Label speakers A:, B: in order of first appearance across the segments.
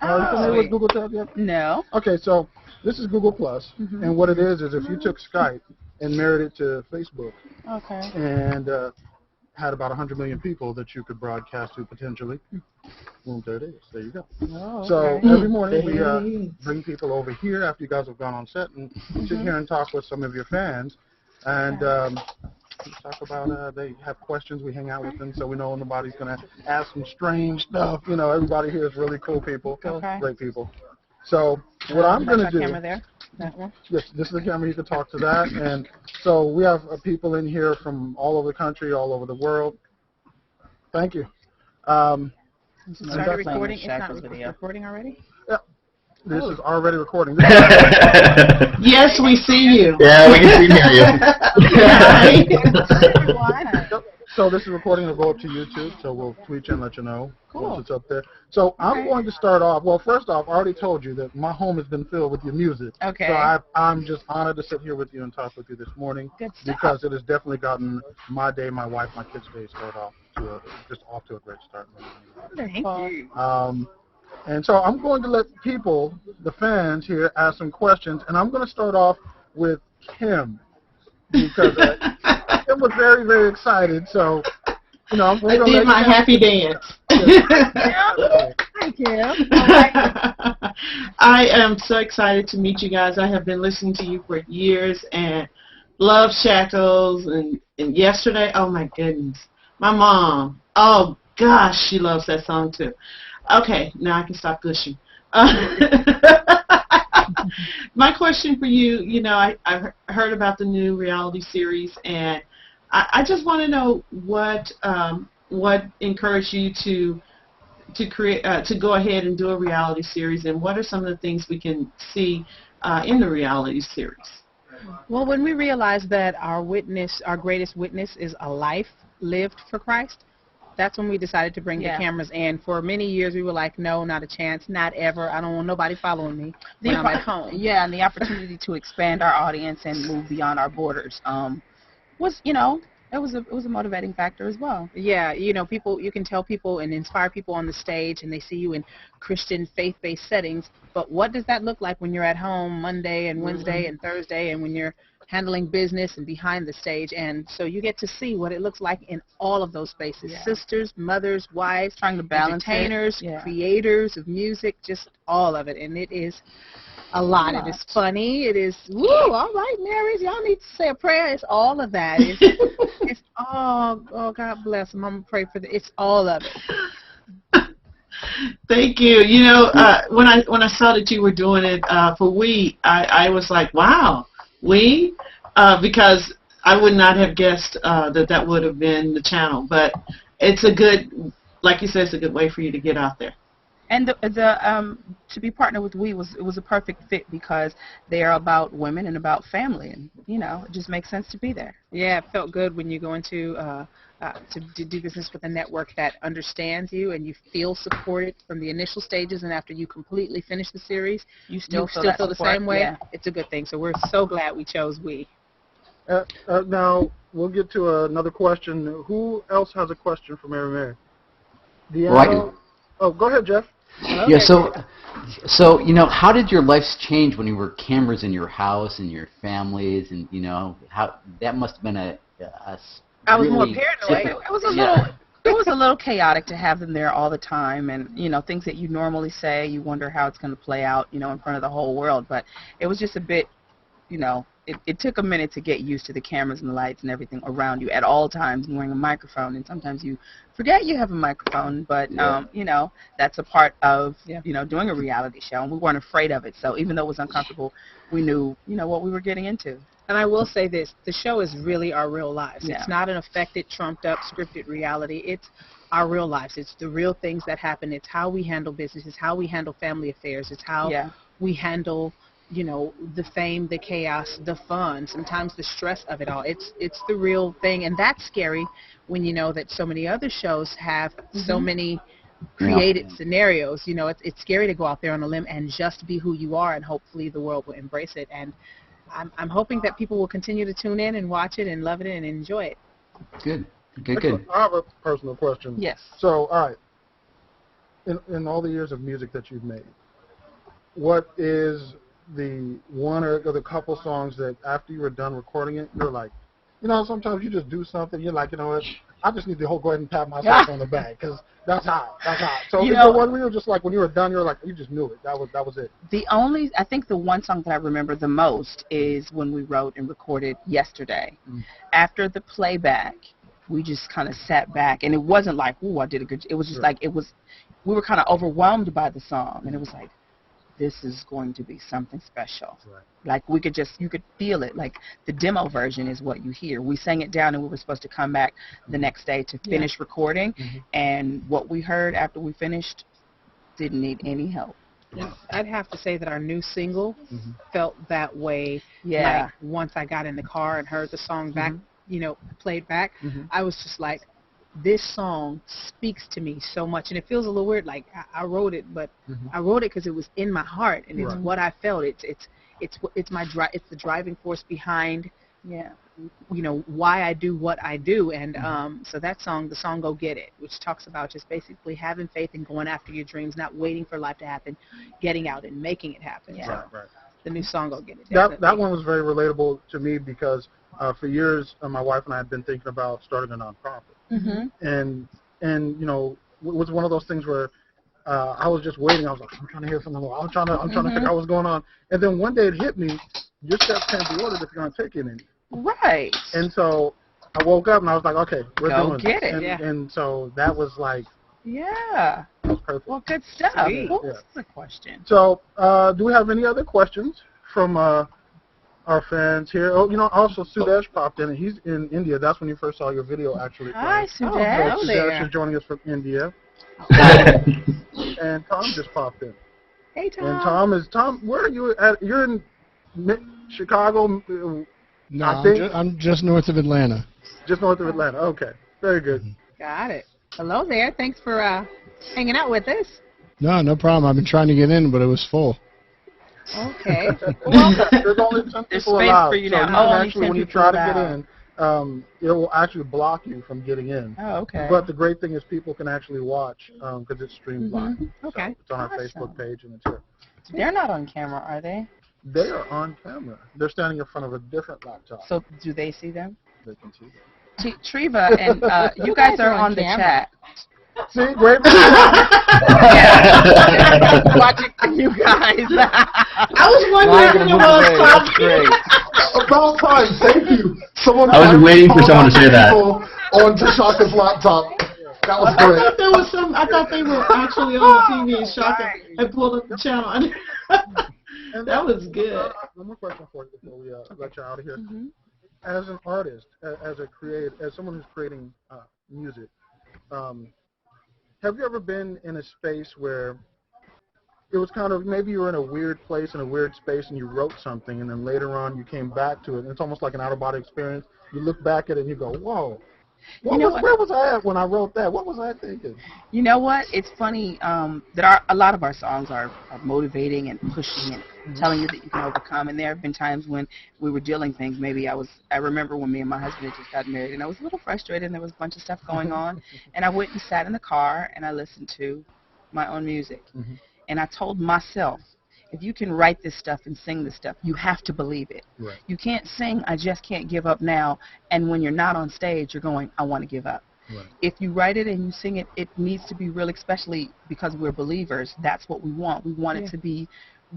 A: Are you familiar with
B: Sweet.
A: Google Tab yet?
B: No.
A: Okay, so this is Google Plus, and what it is if you took Skype and married it to Facebook,
B: Okay.
A: and had about 100 million people that you could broadcast to potentially. Well, there it is. There you go.
B: Oh,
A: So
B: okay.
A: every morning we
C: There it is.
A: bring people over here after you guys have gone on set and sit here and talk with some of your fans. And we talk about, they have questions, we hang out with them so we know when nobody's going to ask some strange stuff. You know, everybody here is really cool people,
B: Okay.
A: great people. So what I'm going to
B: That's
A: do,
B: our camera there. That one.
A: yes, this is the camera, you can talk to that. And so we have people in here from all over the country, all over the world. Thank you.
B: Started recording. It's not recording already?
A: Yeah, this is already recording.
C: Yes, we see you.
D: Yeah, we can see you.
A: So this is recording. It'll go up to YouTube, so we'll tweet you and let you know
B: Cool.
A: once it's up there. So I'm going to start off. Well, first off, I already told you that my home has been filled with your music.
B: Okay.
A: So I'm just honored to sit here with you and talk with you this morning.
B: Good stuff.
A: Because it has definitely gotten my day, my wife, my kids' day started off to a great start.
B: Thank you.
A: And so I'm going to let people, the fans here, ask some questions, and I'm going to start off with Kim because Kim was very, very excited. So, you know,
C: I did my happy dance.
B: Hi, Kim.
C: I am so excited to meet you guys. I have been listening to you for years and love Shackles. And yesterday, oh my goodness, my mom, oh gosh, she loves that song too. Okay, now I can stop gushing. My question for you, you know, I've heard about the new reality series, and I just want to know what encouraged you to create to go ahead and do a reality series, and what are some of the things we can see in the reality series?
B: Well, when we realized that our greatest witness is a life lived for Christ, that's when we decided to bring the cameras in. For many years, we were like, no, not a chance, not ever. I don't want nobody following me when I'm at home.
E: Yeah, and the opportunity to expand our audience and move beyond our borders was, you know, it was a motivating factor as well.
B: Yeah, you know, you can tell people and inspire people on the stage, and they see you in Christian faith-based settings, but what does that look like when you're at home Monday and Wednesday and Thursday, and when you're handling business and behind the stage? And so you get to see what it looks like in all of those spaces. Sisters, mothers, wives,
E: trying to balance
B: entertainers, creators of music, just all of it. And it is a lot. It is funny. It is, woo, all right, Marys, y'all need to say a prayer. It's all of that. It's oh, God bless them. I'm going to pray for it's all of it.
C: Thank you. You know, when I saw that you were doing it for We, I was like, wow, We, because I would not have guessed that would have been the channel. But it's a good, like you said, it's a good way for you to get out there.
E: And to be partnered with We was a perfect fit because they are about women and about family, and you know, it just makes sense to be there.
B: Yeah, it felt good when you go into to do business with a network that understands you and you feel supported from the initial stages, and after you completely finish the series,
E: you still feel
B: the same way. Yeah. It's a good thing. So we're so glad we chose We.
A: Now we'll get to another question. Who else has a question for Mary? Deanna? Oh, go ahead, Jeff.
D: Okay. Yeah, so you know, how did your lives change when you were cameras in your house and your families, and you know, how that must have been a
B: I was
D: really
B: more paranoid.
E: It was a little it was a little chaotic to have them there all the time, and you know, things that you normally say, you wonder how it's going to play out, you know, in front of the whole world. But it was just a bit, you know, it took a minute to get used to the cameras and the lights and everything around you at all times, and wearing a microphone, and sometimes you forget you have a microphone, but you know, that's a part of you know, doing a reality show, and we weren't afraid of it. So even though it was uncomfortable, we knew, you know, what we were getting into.
B: And I will say this, the show is really our real lives.
E: Yeah.
B: It's not an affected, trumped up, scripted reality. It's our real lives. It's the real things that happen. It's how we handle business. It's how we handle family affairs. It's how we handle, you know, the fame, the chaos, the fun, sometimes the stress of it all. It's the real thing, and that's scary when you know that so many other shows have so many created scenarios. You know, it's scary to go out there on a limb and just be who you are, and hopefully the world will embrace it. And I'm hoping that people will continue to tune in and watch it and love it and enjoy it.
D: Good.
A: I have a personal question.
E: Yes.
A: So, all right. in all the years of music that you've made, what is the one or the couple songs that after you were done recording it, you're like, sometimes you just do something, you're like, you know what, I just need to go ahead and pat myself on the back because that's hot. So is there one where you're just like, when you were done, you're like, you just knew it. That was it.
E: I think the one song that I remember the most is when we wrote and recorded Yesterday. After the playback, we just kind of sat back, and it wasn't like, ooh, I did a good. It was just like we were kind of overwhelmed by the song, and it was like, this is going to be something special.
A: Right.
E: Like you could feel it. Like the demo version is what you hear. We sang it down, and we were supposed to come back the next day to finish recording, and what we heard after we finished didn't need any help.
B: And I'd have to say that our new single felt that way.
E: Yeah.
B: Like once I got in the car and heard the song back, played back, I was just like, this song speaks to me so much, and it feels a little weird. Like I wrote it, but I wrote it because it was in my heart, and it's what I felt. It's the driving force behind, why I do what I do, and so that song, the song "Go Get It," which talks about just basically having faith and going after your dreams, not waiting for life to happen, getting out and making it happen.
E: Yeah.
B: So the new song "Go Get It."
A: That one was very relatable to me because for years my wife and I had been thinking about starting a nonprofit. And it was one of those things where I was just waiting. I was like, I'm trying to hear something. I'm trying to figure out what's going on. And then one day it hit me: your steps can't be ordered if you're going to take it in.
E: Right.
A: And so I woke up and I was like, okay, we're doing
E: get it.
A: And so that was like,
E: yeah.
A: that was perfect.
E: Well, good stuff.
B: Sweet.
E: What was the question?
A: So do we have any other questions from our fans here? Oh, also Sudesh popped in, and he's in India. That's when you first saw your video, actually.
E: Hi,
A: So
E: Sudesh.
A: Sudesh is joining us from India. And Tom just popped in.
B: Hey, Tom.
A: And Tom, where are you at? You're in Chicago?
F: No,
A: I think
F: I'm just north of Atlanta.
A: just north of Atlanta. Okay, very good.
B: Got it. Hello there. Thanks for hanging out with us.
F: No problem. I've been trying to get in, but it was full.
B: Okay.
A: Well, there's only 10
E: There's
A: people
E: space
A: allowed.
E: for you
A: so
E: now.
A: you
E: Oh,
A: can
E: only
A: actually,
E: 10
A: when you
E: people
A: try to get
E: allowed.
A: in, it will actually block you from getting in.
E: Oh, okay.
A: But the great thing is people can actually watch because it's streamed live.
B: Okay.
A: So it's on our
E: Awesome.
A: Facebook page and it's here.
E: They're not on camera, are they?
A: They are on camera. They're standing in front of a different laptop.
E: So do they see them?
A: They can see them.
E: Treva and you guys are on the chat.
A: See, great.
E: Watching for you guys.
C: I was wondering if it was talking.
A: About time. Thank you. Someone.
G: I was waiting for someone to say that.
A: On Tashaka's laptop. That was
C: I
A: great.
C: thought there was some. I thought they were actually on the TV and Shaka had pulled up the channel.
A: And
C: That was good.
A: One more question for you before we let you out of here. As an artist, as someone who's creating music, have you ever been in a space where it was kind of, maybe you were in a weird place, in a weird space, and you wrote something, and then later on you came back to it, and it's almost like an out-of-body experience. You look back at it and you go, whoa. Where was I at when I wrote that? What was I thinking?
E: You know what? It's funny that a lot of our songs are motivating and pushing and telling you that you can overcome. And there have been times when we were dealing things. Maybe I remember when me and my husband had just got married, and I was a little frustrated, and there was a bunch of stuff going on. And I went and sat in the car, and I listened to my own music. And I told myself, if you can write this stuff and sing this stuff, you have to believe it.
A: Right.
E: You can't sing, I just can't give up now, and when you're not on stage, you're going, I want to give up.
A: Right.
E: If you write it and you sing it, it needs to be real, especially because we're believers. That's what we want. We want it to be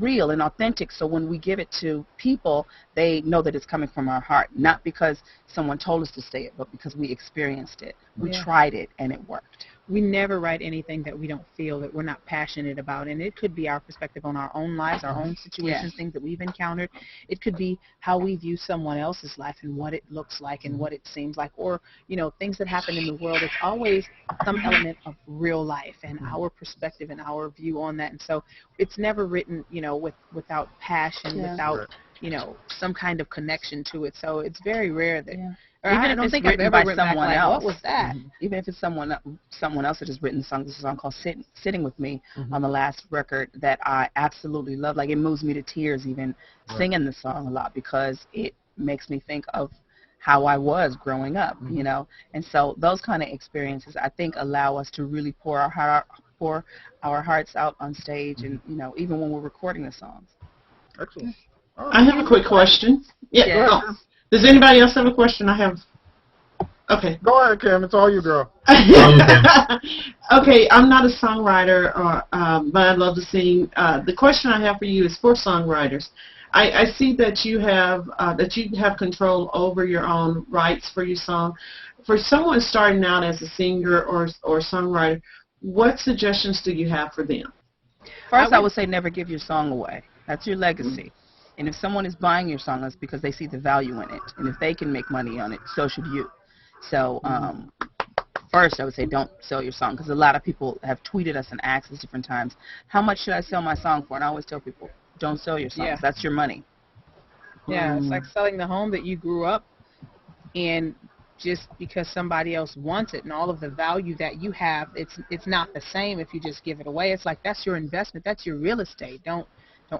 E: real and authentic, so when we give it to people, they know that it's coming from our heart, not because someone told us to say it, but because we experienced it. We tried it, and it worked.
B: We never write anything that we don't feel, that we're not passionate about. And it could be our perspective on our own lives, our own situations, things that we've encountered. It could be how we view someone else's life and what it looks like and what it seems like, or, things that happen in the world. It's always some element of real life and our perspective and our view on that. And so it's never written, without passion, without, some kind of connection to it. So it's very rare that
E: Even
B: I
E: if
B: don't
E: it's
B: think I've
E: written
B: ever
E: by
B: written back
E: someone
B: like,
E: else.
B: what was that?
E: Even if it's someone else that has written the song. This is a song called Sitting With Me on the last record that I absolutely love. Like, it moves me to tears even singing the song a lot, because it makes me think of how I was growing up, And so those kind of experiences, I think, allow us to really pour our pour our hearts out on stage, and even when we're recording the songs.
A: Excellent. All
C: I
A: right.
C: have a quick question. Yeah.
E: Yeah.
C: Oh, does anybody else have a question? I have. Okay.
A: Go ahead, Kim. It's all you, girl.
C: Okay, I'm not a songwriter, but I love to sing. The question I have for you is for songwriters. I see that you have control over your own rights for your song. For someone starting out as a singer or songwriter, what suggestions do you have for them?
E: First, I would say never give your song away. That's your legacy. And if someone is buying your song, it's because they see the value in it. And if they can make money on it, so should you. So first, I would say don't sell your song, because a lot of people have tweeted us and asked us different times, how much should I sell my song for? And I always tell people, don't sell your songs.
B: Yeah.
E: That's your money.
B: Yeah, it's like selling the home that you grew up in just because somebody else wants it, and all of the value that you have, it's not the same if you just give it away. It's like that's your investment, that's your real estate. Don't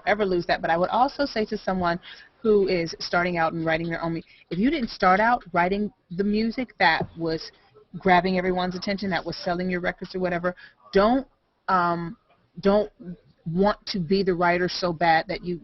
B: ever lose that. But I would also say to someone who is starting out and writing their own, if you didn't start out writing the music that was grabbing everyone's attention, that was selling your records or whatever, don't want to be the writer so bad that you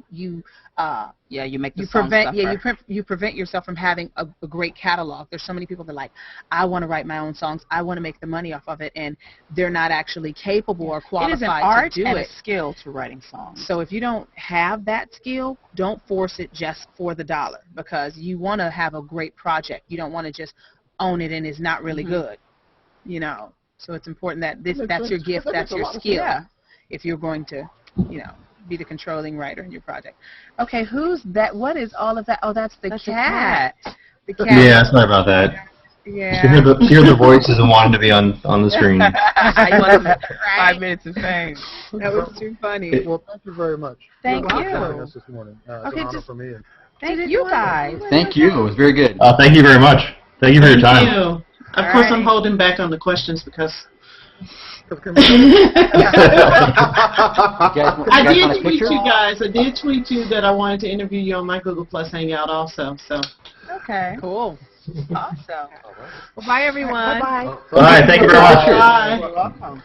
E: make the song suffer.
B: you prevent yourself from having a great catalog. There's so many people that are like, I want to write my own songs, I want to make the money off of it, and they're not actually capable or qualified
E: it is an art
B: to do
E: and
B: it.
E: a skill to writing songs.
B: So if you don't have that skill, don't force it just for the dollar, because you want to have a great project. You don't want to just own it and it's not really good, So it's important that that's your gift, that's your skill.
E: Yeah.
B: If you're going to, be the controlling writer in your project. Okay, who's that? What is all of that? Oh, that's the cat. The cat.
G: Yeah, sorry about that.
B: Yeah.
G: Hear the voices and wanted to be on the screen.
E: I wanted 5 minutes of fame.
B: That was too funny.
A: Well, thank you very much.
E: Thank
A: for
E: you.
A: joining us this morning. It's
B: Okay,
A: an honor
B: just-
A: for me. And
E: Thank you guys.
D: Thank you. It was very good.
G: Thank you very much. Thank you for your time.
C: Thank you. Of
B: All
C: course, I'm
B: right.
C: holding back on the questions because
D: You guys
C: I
D: want
C: did
D: a
C: tweet
D: picture?
C: you guys. I did tweet you that I wanted to interview you on my Google Plus Hangout also. So.
E: Okay.
B: Cool.
E: Awesome.
B: Well, bye, everyone.
E: Bye-bye.
G: All right, thank you very much.
C: Bye.
E: You're welcome.